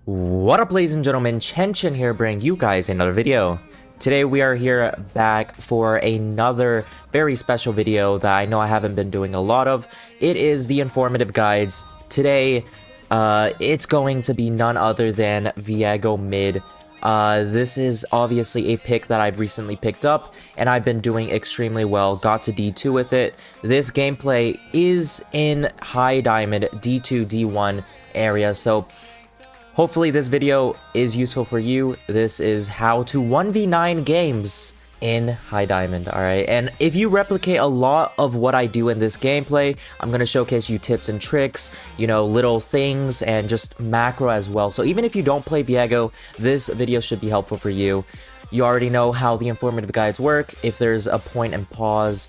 What up, ladies and gentlemen, Chen Chen here, bringing you guys another video. Today we are here back for another very special video that I know I haven't been doing a lot of. It is the informative guides. Today, it's going to be none other than Viego mid. This is obviously a pick that I've recently picked up, and I've been doing extremely well. Got to D2 with it. This gameplay is in high diamond D2, D1 area, so hopefully this video is useful for you. This is how to 1v9 games in high diamond, alright? And if you replicate a lot of what I do in this gameplay, I'm going to showcase you tips and tricks, you know, little things, and just macro as well. So even if you don't play Viego, this video should be helpful for you. You already know how the informative guides work. If there's a point and pause,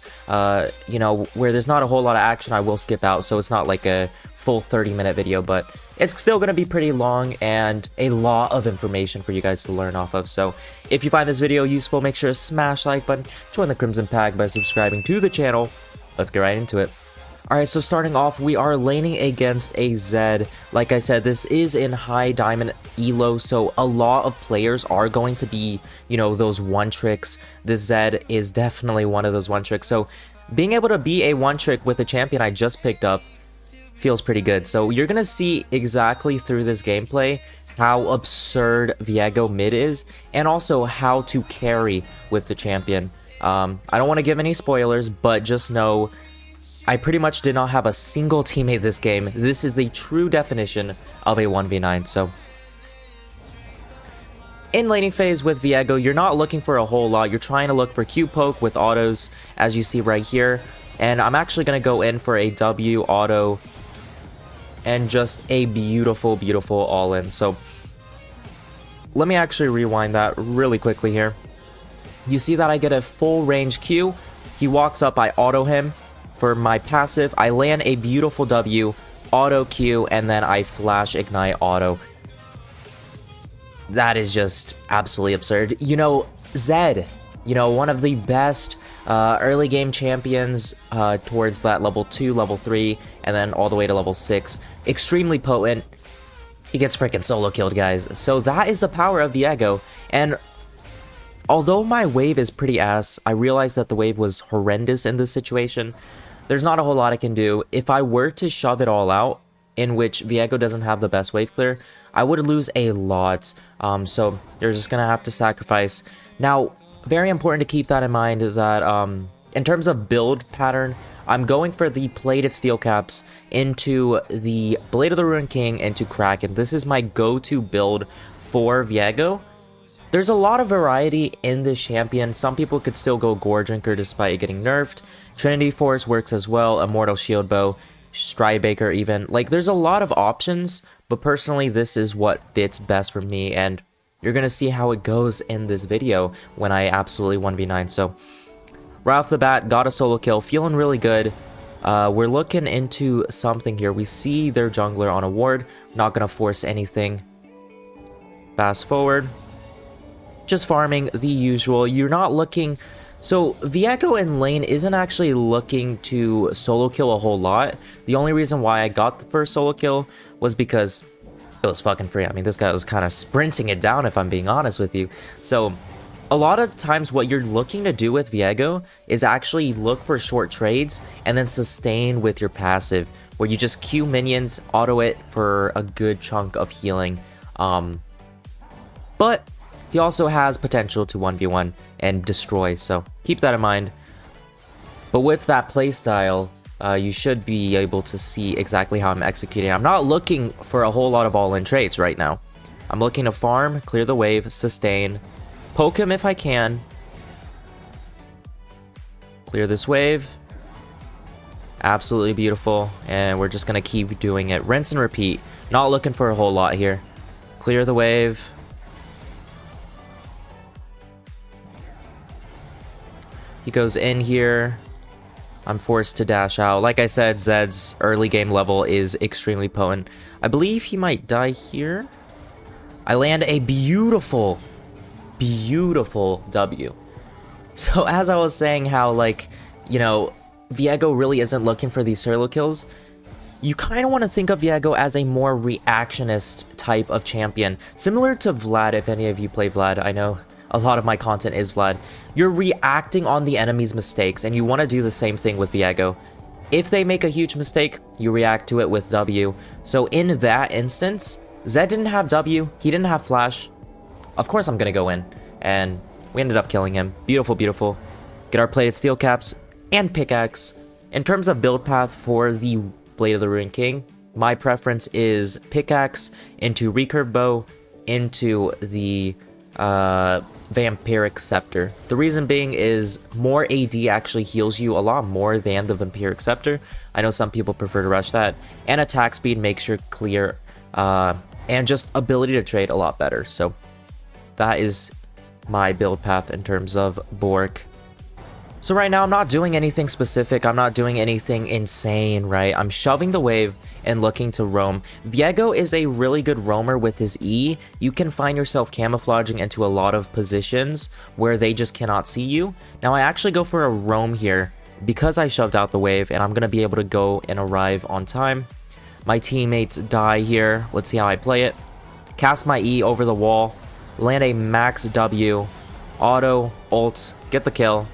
you know, where there's not a whole lot of action, I will skip out. So it's not like a full 30-minute video, but it's still going to be pretty long and a lot of information for you guys to learn off of. So if you find this video useful, make sure to smash the like button, join the Crimson Pack by subscribing to the channel. Let's get right into it. Alright, so starting off, we are laning against a Zed. Like I said, this is in high diamond elo, so a lot of players are going to be, you know, those one tricks. This Zed is definitely one of those one tricks. So being able to be a one trick with a champion I just picked up feels pretty good. So you're gonna see exactly through this gameplay how absurd Viego mid is, and also how to carry with the champion. I don't want to give any spoilers, but just know I pretty much did not have a single teammate this game. This is the true definition of a 1v9. So in laning phase with Viego, you're not looking for a whole lot. You're trying to look for Q poke with autos, as you see right here. And I'm actually going to go in for a W auto and just a beautiful, beautiful all-in. So let me actually rewind that really quickly here. You see that I get a full range Q. He walks up, I auto him. For my passive, I land a beautiful W, auto Q, and then I flash ignite auto. That is just absolutely absurd. You know, Zed, you know, one of the best early game champions towards that level 2, level 3, and then all the way to level 6. Extremely potent. He gets freaking solo killed, guys. So that is the power of Viego. And although my wave is pretty ass, I realized that the wave was horrendous in this situation. There's not a whole lot I can do. If I were to shove it all out, in which Viego doesn't have the best wave clear, I would lose a lot. So you're just gonna have to sacrifice. Now, very important to keep that in mind that in terms of build pattern, I'm going for the plated steel caps into the Blade of the Ruined King into Kraken. This is my go-to build for Viego. There's a lot of variety in this champion. Some people could still go Gore Drinker despite it getting nerfed. Trinity Force works as well, Immortal Shield Bow, Stridebaker even. Like, there's a lot of options, but personally this is what fits best for me, and you're gonna see how it goes in this video when I absolutely 1v9. So right off the bat, got a solo kill, feeling really good. We're looking into something here. We see their jungler on a ward, not gonna force anything. Fast forward. Just farming the usual. You're not looking... So Viego in lane isn't actually looking to solo kill a whole lot. The only reason why I got the first solo kill was because it was fucking free. I mean, this guy was kind of sprinting it down, if I'm being honest with you. So a lot of times what you're looking to do with Viego is actually look for short trades and then sustain with your passive, where you just Q minions, auto it for a good chunk of healing. But he also has potential to 1v1 and destroy, so keep that in mind. But with that playstyle, you should be able to see exactly how I'm executing. I'm not looking for a whole lot of all-in trades right now. I'm looking to farm, clear the wave, sustain, poke him if I can, clear this wave. Absolutely beautiful, and we're just going to keep doing it. Rinse and repeat. Not looking for a whole lot here. Clear the wave. He goes in here. I'm forced to dash out. Like I said, Zed's early game level is extremely potent. I believe he might die here. I land a beautiful, beautiful W. So as I was saying how, like, you know, Viego really isn't looking for these solo kills. you kind of want to think of Viego as a more reactionist type of champion, similar to Vlad. If any of you play Vlad, I know a lot of my content is Vlad. You're reacting on the enemy's mistakes, and you want to do the same thing with Viego. If they make a huge mistake, you react to it with W. So in that instance, Zed didn't have W, he didn't have Flash. Of course I'm gonna go in, and we ended up killing him. Beautiful, beautiful. Get our plated steel caps and pickaxe. In terms of build path for the Blade of the Ruined King, my preference is pickaxe into recurve bow into the Vampiric Scepter. The reason being is more AD actually heals you a lot more than the Vampiric Scepter. I know some people prefer to rush that. And attack speed makes your clear and just ability to trade a lot better. So that is my build path in terms of Bork. So right now I'm not doing anything specific. I'm not doing anything insane, right? I'm shoving the wave and looking to roam. Viego is a really good roamer with his E. You can find yourself camouflaging into a lot of positions where they just cannot see you. Now I actually go for a roam here because I shoved out the wave, and I'm going to be able to go and arrive on time. My teammates die here. Let's see how I play it. Cast my E over the wall. Land a max W. Auto, ult, get the kill.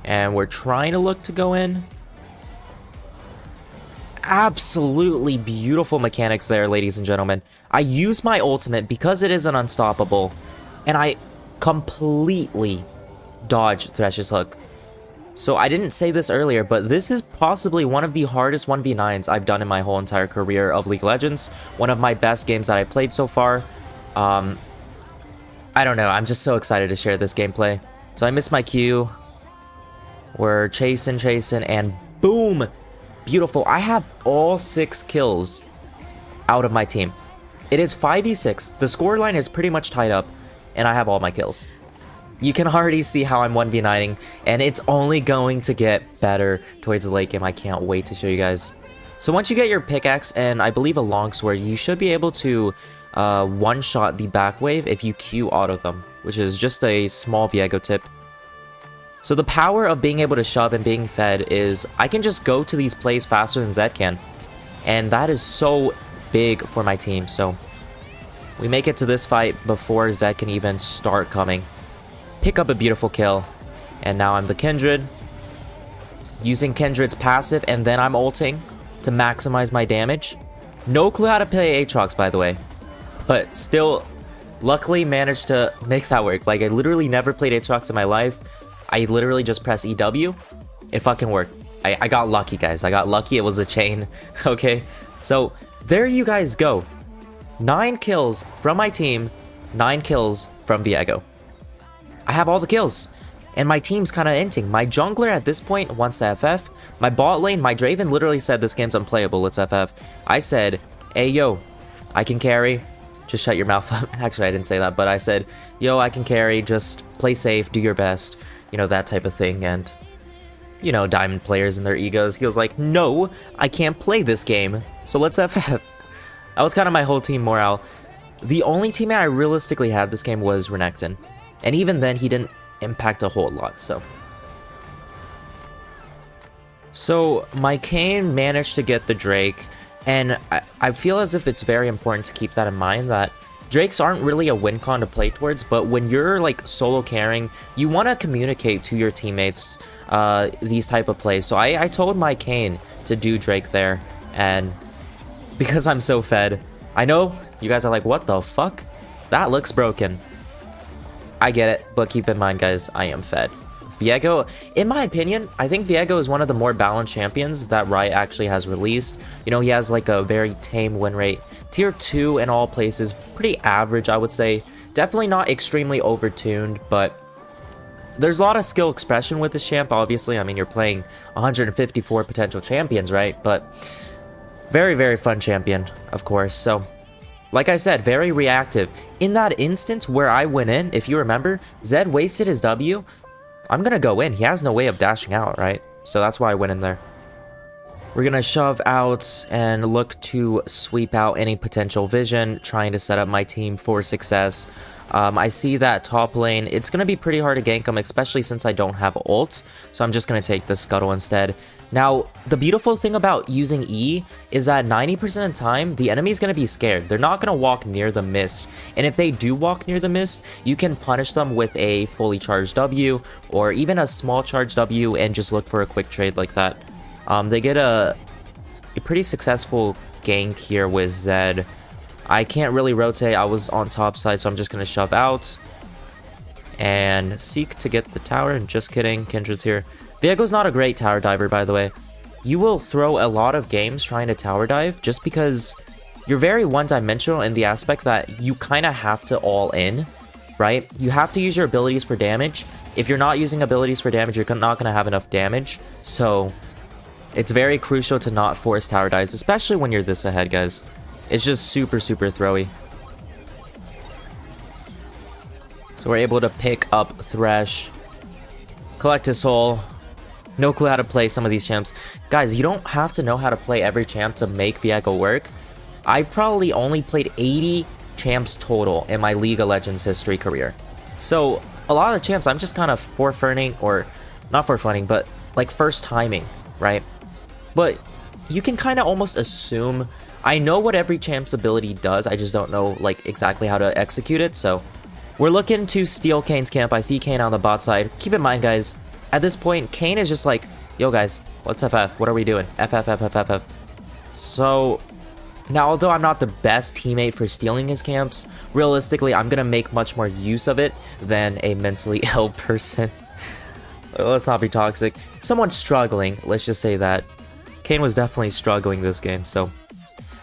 And we're trying to look to go in. Absolutely beautiful mechanics there, ladies and gentlemen. I use my ultimate because it is an unstoppable, and I completely dodge Thresh's hook. So I didn't say this earlier, but this is possibly one of the hardest 1v9s I've done in my whole entire career of League of Legends. One of my best games that I played so far. I don't know, I'm just so excited to share this gameplay. So I missed my Q. We're chasing, and boom! Beautiful. I have all 6 kills out of my team. It is 5v6. The scoreline is pretty much tied up, and I have all my kills. You can already see how I'm 1v9ing, and it's only going to get better towards the late game. I can't wait to show you guys. So once you get your pickaxe and I believe a longsword, you should be able to one-shot the back wave if you Q auto them, which is just a small Viego tip. So the power of being able to shove and being fed is I can just go to these plays faster than Zed can. And that is so big for my team. So we make it to this fight before Zed can even start coming. Pick up a beautiful kill. And now I'm the Kindred. Using Kindred's passive, and then I'm ulting to maximize my damage. No clue how to play Aatrox, by the way. But still, luckily managed to make that work. Like, I literally never played Aatrox in my life. I literally just press EW. It fucking worked. I got lucky, guys. I got lucky. It was a chain. Okay. So there you guys go. 9 kills from my team. 9 kills from Viego. I have all the kills. And my team's kind of inting. My jungler at this point wants to FF. My bot lane, my Draven literally said this game's unplayable. Let's FF. I said, hey, yo, I can carry. Just shut your mouth up. Actually, I didn't say that. But I said, yo, I can carry. Just play safe. Do your best. You know, that type of thing. And, you know, diamond players and their egos. He was like, no, I can't play this game. So let's FF. That was kind of my whole team morale. The only teammate I realistically had this game was Renekton. And even then, he didn't impact a whole lot, So my Kayn managed to get the Drake. And I feel as if it's very important to keep that in mind, that Drakes aren't really a win con to play towards, but when you're like solo carrying, you want to communicate to your teammates these type of plays. So I told my Kayn to do Drake there, and because I'm so fed, I know you guys are like, what the fuck? That looks broken. I get it, but keep in mind, guys, I am fed. Viego, in my opinion, I think Viego is one of the more balanced champions that Riot actually has released. You know, he has like a very tame win rate. Tier 2 in all places, pretty average, I would say. Definitely not extremely overtuned, but there's a lot of skill expression with this champ, obviously. I mean, you're playing 154 potential champions, right? But very, very fun champion, of course. So, like I said, very reactive. In that instance where I went in, if you remember, Zed wasted his W. I'm gonna go in. He has no way of dashing out, right? So that's why I went in there. We're gonna shove out and look to sweep out any potential vision, trying to set up my team for success. I see that top lane. It's gonna be pretty hard to gank him, especially since I don't have ults. So I'm just gonna take the scuttle instead. Now, the beautiful thing about using E is that 90% of the time, the enemy's going to be scared. They're not going to walk near the mist. And if they do walk near the mist, you can punish them with a fully charged W or even a small charged W and just look for a quick trade like that. They get a pretty successful gank here with Zed. I can't really rotate. I was on top side, so I'm just going to shove out and seek to get the tower. And just kidding, Kindred's here. Viego's not a great tower diver, by the way. You will throw a lot of games trying to tower dive just because you're very one-dimensional in the aspect that you kind of have to all in, right? You have to use your abilities for damage. If you're not using abilities for damage, you're not going to have enough damage. So it's very crucial to not force tower dives, especially when you're this ahead, guys. It's just super, super throwy. So we're able to pick up Thresh, collect his soul. No clue how to play some of these champs. Guys, you don't have to know how to play every champ to make Viego work. I probably only played 80 champs total in my League of Legends history career. So a lot of the champs I'm just kind of forfeiting, or not forfeiting, but like first timing, right? But you can kind of almost assume I know what every champ's ability does. I just don't know like exactly how to execute it. So we're looking to steal Kane's camp. I see Kane on the bot side. Keep in mind, guys, at this point, Kane is just like, yo guys, let's FF. What are we doing? FF. So now, although I'm not the best teammate for stealing his camps, realistically, I'm going to make much more use of it than a mentally ill person. Let's not be toxic. Someone struggling, let's just say that. Kane was definitely struggling this game. So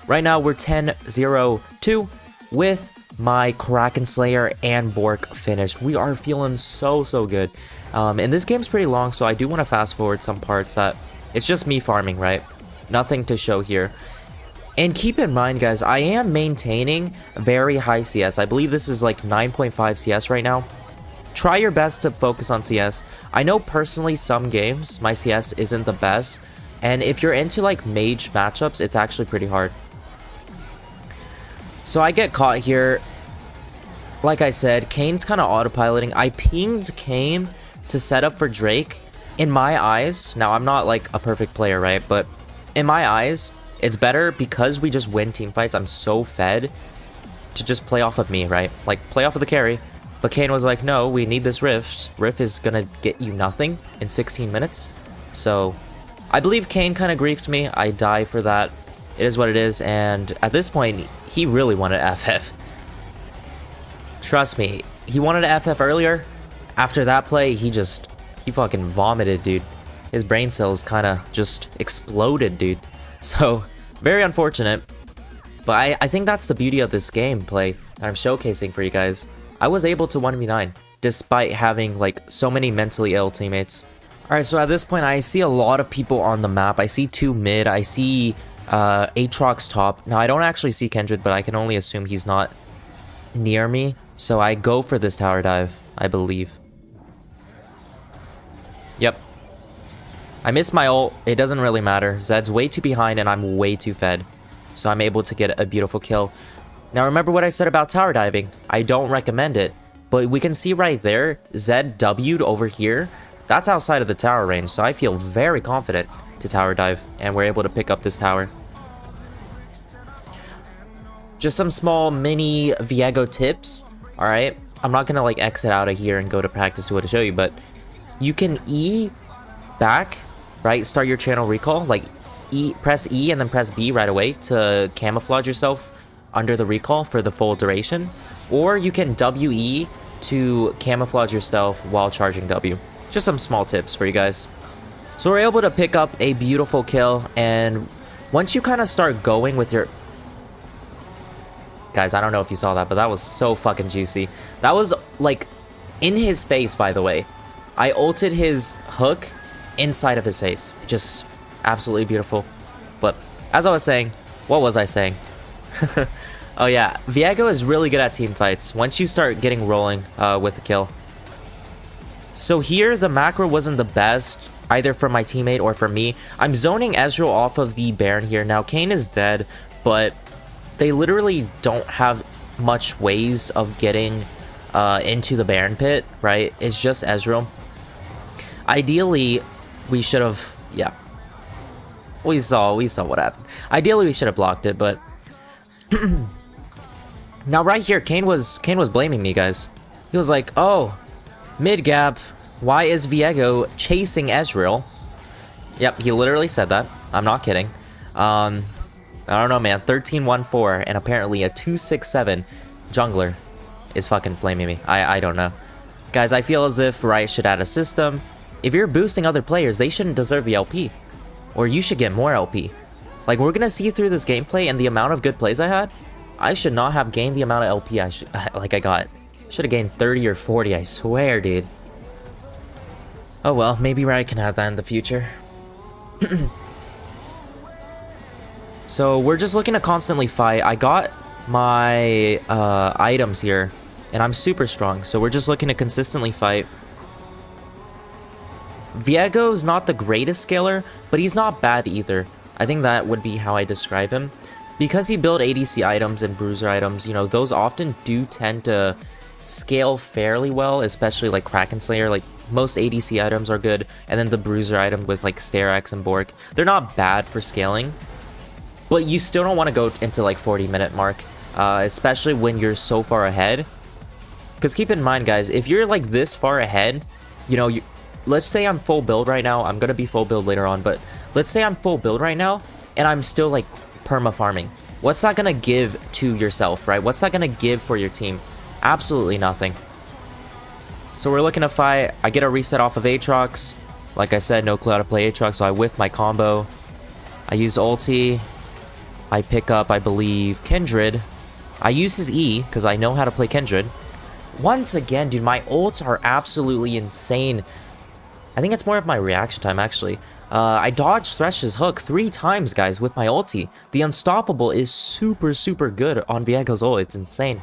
right now, we're 10-0-2 with my Kraken Slayer and Bork finished. We are feeling so good. And this game's pretty long, so I do want to fast forward some parts that it's just me farming, right? Nothing to show here. And keep in mind, guys, I am maintaining very high CS. I believe this is like 9.5 CS right now. Try your best to focus on CS. I know personally some games my CS isn't the best, and if you're into like mage matchups, it's actually pretty hard. So I get caught here. Like I said, Kane's kind of autopiloting. I pinged Kane to set up for Drake. In my eyes, now I'm not like a perfect player, right? But in my eyes, it's better because we just win team fights. I'm so fed to just play off of me, right? Like play off of the carry. But Kane was like, no, we need this Rift. Rift is gonna get you nothing in 16 minutes. So I believe Kane kind of griefed me. I die for that. It is what it is. And at this point, he really wanted FF. Trust me, he wanted to FF earlier. After that play, he fucking vomited, dude. His brain cells kind of just exploded, dude. So, very unfortunate. But I think that's the beauty of this gameplay that I'm showcasing for you guys. I was able to 1v9, despite having, like, so many mentally ill teammates. Alright, so at this point, I see a lot of people on the map. I see 2 mid. I see Aatrox top. Now, I don't actually see Kindred, but I can only assume he's not near me. So I go for this tower dive, I believe. Yep. I missed my ult. It doesn't really matter. Zed's way too behind and I'm way too fed. So I'm able to get a beautiful kill. Now remember what I said about tower diving. I don't recommend it. But we can see right there, Zed W'd over here. That's outside of the tower range. So I feel very confident to tower dive. And we're able to pick up this tower. Just some small mini Viego tips. Alright, I'm not gonna like exit out of here and go to practice to show you, but you can E back, right? Start your channel recall, like press E and then press B right away to camouflage yourself under the recall for the full duration. Or you can WE to camouflage yourself while charging W. Just some small tips for you guys. So we're able to pick up a beautiful kill, and once you kind of start going with your... Guys, I don't know if you saw that, but that was so fucking juicy. That was, like, in his face, by the way. I ulted his hook inside of his face. Just absolutely beautiful. But, as I was saying, what was I saying? Oh yeah, Viego is really good at team fights once you start getting rolling with the kill. So here, the macro wasn't the best, either for my teammate or for me. I'm zoning Ezreal off of the Baron here. Now, Kayn is dead, but... they literally don't have much ways of getting into the Baron pit, right? It's just Ezreal. Ideally, we should have, yeah. We saw what happened. Ideally, we should have blocked it, but now right here, Kane was blaming me, guys. He was like, "Oh, mid gap. Why is Viego chasing Ezreal?" Yep, he literally said that. I'm not kidding. I don't know, man. 13-1-4 and apparently a 2-6-7 jungler is fucking flaming me. I don't know, guys. I feel as if Riot should add a system. If you're boosting other players, they shouldn't deserve the LP. Or you should get more LP. Like, we're gonna see through this gameplay and the amount of good plays I had, I should not have gained the amount of LP I got. Should have gained 30 or 40, I swear, dude. Oh well, maybe Riot can have that in the future. So, we're just looking to constantly fight. I got my items here, and I'm super strong. So, we're just looking to consistently fight. Viego's not the greatest scaler, but he's not bad either. I think that would be how I describe him. Because he built ADC items and bruiser items, you know, those often do tend to scale fairly well, especially like Kraken Slayer. Like, most ADC items are good, and then the bruiser item with like Sterak's and Bork, they're not bad for scaling. But you still don't want to go into like 40-minute mark, especially when you're so far ahead. Because keep in mind, guys, if you're like this far ahead, you know, let's say I'm full build right now. I'm going to be full build later on, but let's say I'm full build right now and I'm still like perma farming. What's that going to give to yourself, right? What's that going to give for your team? Absolutely nothing. So we're looking to fight. I get a reset off of Aatrox. Like I said, no clue how to play Aatrox, so I whiff my combo. I use ulti. I pick up, I believe, Kindred. I use his E because I know how to play Kindred. Once again, dude, my ults are absolutely insane. I think it's more of my reaction time, actually. I dodged Thresh's hook 3 times, guys, with my ulti. The Unstoppable is super, super good on Viego's ult. It's insane.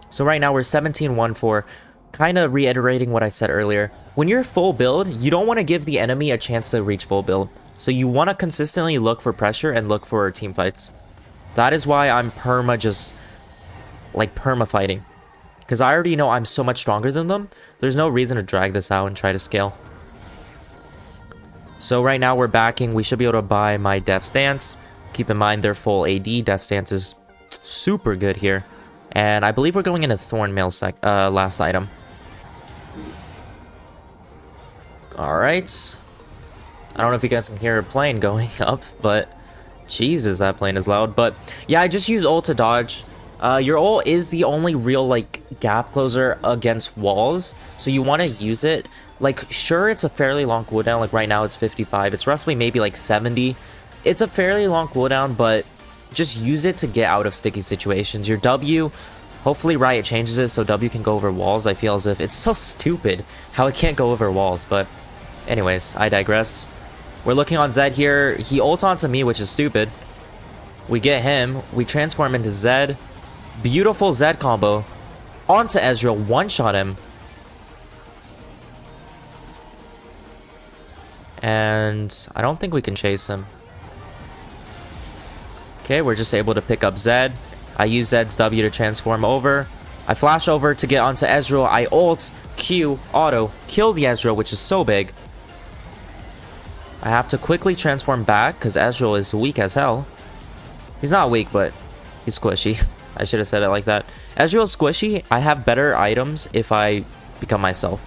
So right now, we're 17-1-4. Kind of reiterating what I said earlier. When you're full build, you don't want to give the enemy a chance to reach full build. So you want to consistently look for pressure and look for team fights. That is why I'm perma fighting. Because I already know I'm so much stronger than them. There's no reason to drag this out and try to scale. So right now we're backing. We should be able to buy my Def Stance. Keep in mind they're full AD. Def Stance is super good here. And I believe we're going into Thornmail last item. Alright. I don't know if you guys can hear a plane going up, but Jesus, that plane is loud. But yeah, I just use ult to dodge. Your ult is the only real like gap closer against walls, so you want to use it. Like, sure, it's a fairly long cooldown. Like right now it's 55. It's roughly maybe like 70. It's a fairly long cooldown, but just use it to get out of sticky situations. Your W, hopefully Riot changes it so W can go over walls. I feel as if it's so stupid how it can't go over walls, but anyways, I digress. We're looking on Zed here. He ults onto me, which is stupid. We get him. We transform into Zed. Beautiful Zed combo. Onto Ezreal. One-shot him. And I don't think we can chase him. Okay, we're just able to pick up Zed. I use Zed's W to transform over. I flash over to get onto Ezreal. I ult, Q, auto, kill the Ezreal, which is so big. I have to quickly transform back because Ezreal is weak as hell. He's not weak, but he's squishy. I should have said it like that. Ezreal's squishy. I have better items if I become myself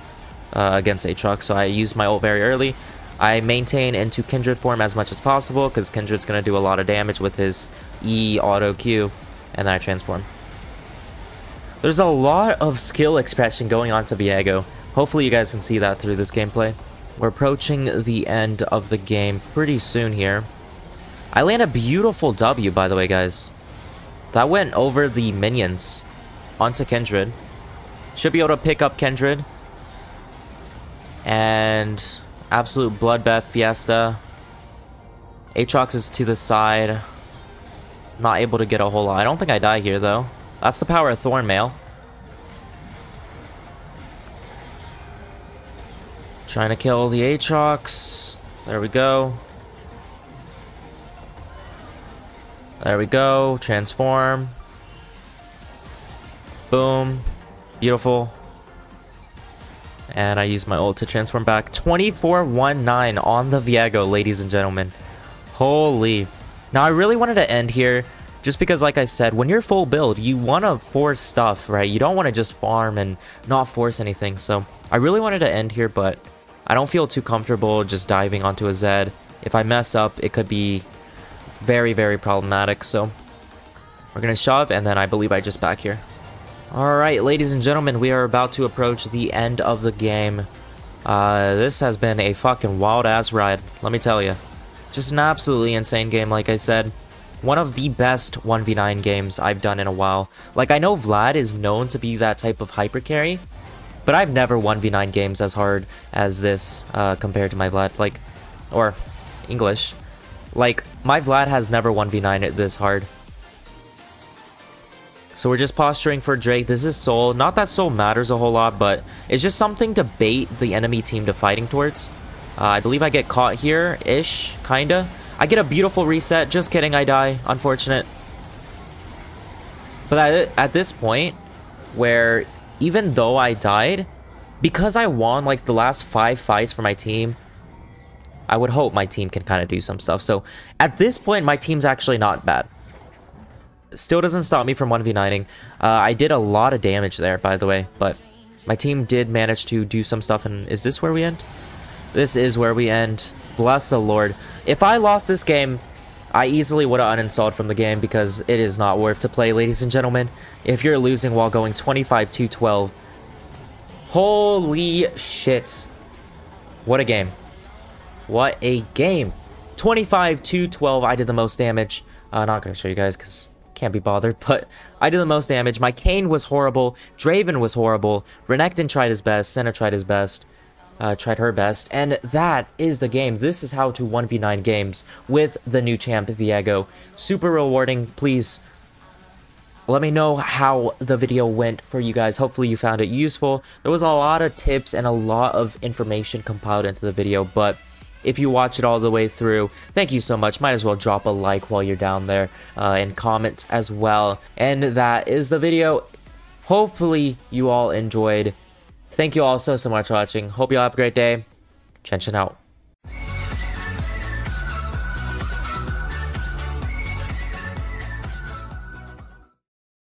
against Aatrox. So I use my ult very early. I maintain into Kindred form as much as possible because Kindred's going to do a lot of damage with his E, auto, Q, and then I transform. There's a lot of skill expression going on to Viego. Hopefully you guys can see that through this gameplay. We're approaching the end of the game pretty soon here. I land a beautiful W, by the way, guys. That went over the minions onto Kindred. Should be able to pick up Kindred. And absolute bloodbath fiesta. Aatrox is to the side. Not able to get a whole lot. I don't think I die here, though. That's the power of Thornmail. Trying to kill the Aatrox. There we go. There we go. Transform. Boom. Beautiful. And I use my ult to transform back. 24-19 on the Viego, ladies and gentlemen. Holy. Now, I really wanted to end here just because, like I said, when you're full build, you want to force stuff, right? You don't want to just farm and not force anything. So I really wanted to end here, but I don't feel too comfortable just diving onto a Zed. If I mess up, it could be very, very problematic. So we're going to shove, and then I believe I just back here. Alright, ladies and gentlemen, we are about to approach the end of the game. This has been a fucking wild-ass ride, let me tell you. Just an absolutely insane game, like I said. One of the best 1v9 games I've done in a while. Like, I know Vlad is known to be that type of hyper carry, but I've never 1v9 games as hard as this compared to my Vlad. Like, or English. Like, my Vlad has never 1v9 it this hard. So we're just posturing for Drake. This is Soul. Not that Soul matters a whole lot, but it's just something to bait the enemy team to fighting towards. I believe I get caught here-ish, kinda. I get a beautiful reset. Just kidding, I die. Unfortunate. But at this point, where even though I died, because I won like the last 5 fights for my team, I would hope my team can kind of do some stuff. So at this point, my team's actually not bad. Still doesn't stop me from 1v9ing. I did a lot of damage there, by the way, but my team did manage to do some stuff. And is this where we end? This is where we end. Bless the Lord. If I lost this game, I easily would have uninstalled from the game because it is not worth to play, ladies and gentlemen. If you're losing while going 25-12, holy shit. What a game. What a game. 25-12, I did the most damage. Not going to show you guys because can't be bothered, but I did the most damage. My Kayn was horrible. Draven was horrible. Renekton tried his best. Senna tried his best. Tried her best. And that is the game. This is how to 1v9 games with the new champ, Viego. Super rewarding. Please let me know how the video went for you guys. Hopefully you found it useful. There was a lot of tips and a lot of information compiled into the video, but if you watch it all the way through, thank you so much. Might as well drop a like while you're down there and comment as well. And that is the video. Hopefully you all enjoyed. Thank you all so much for watching. Hope you all have a great day. Chen Chen out.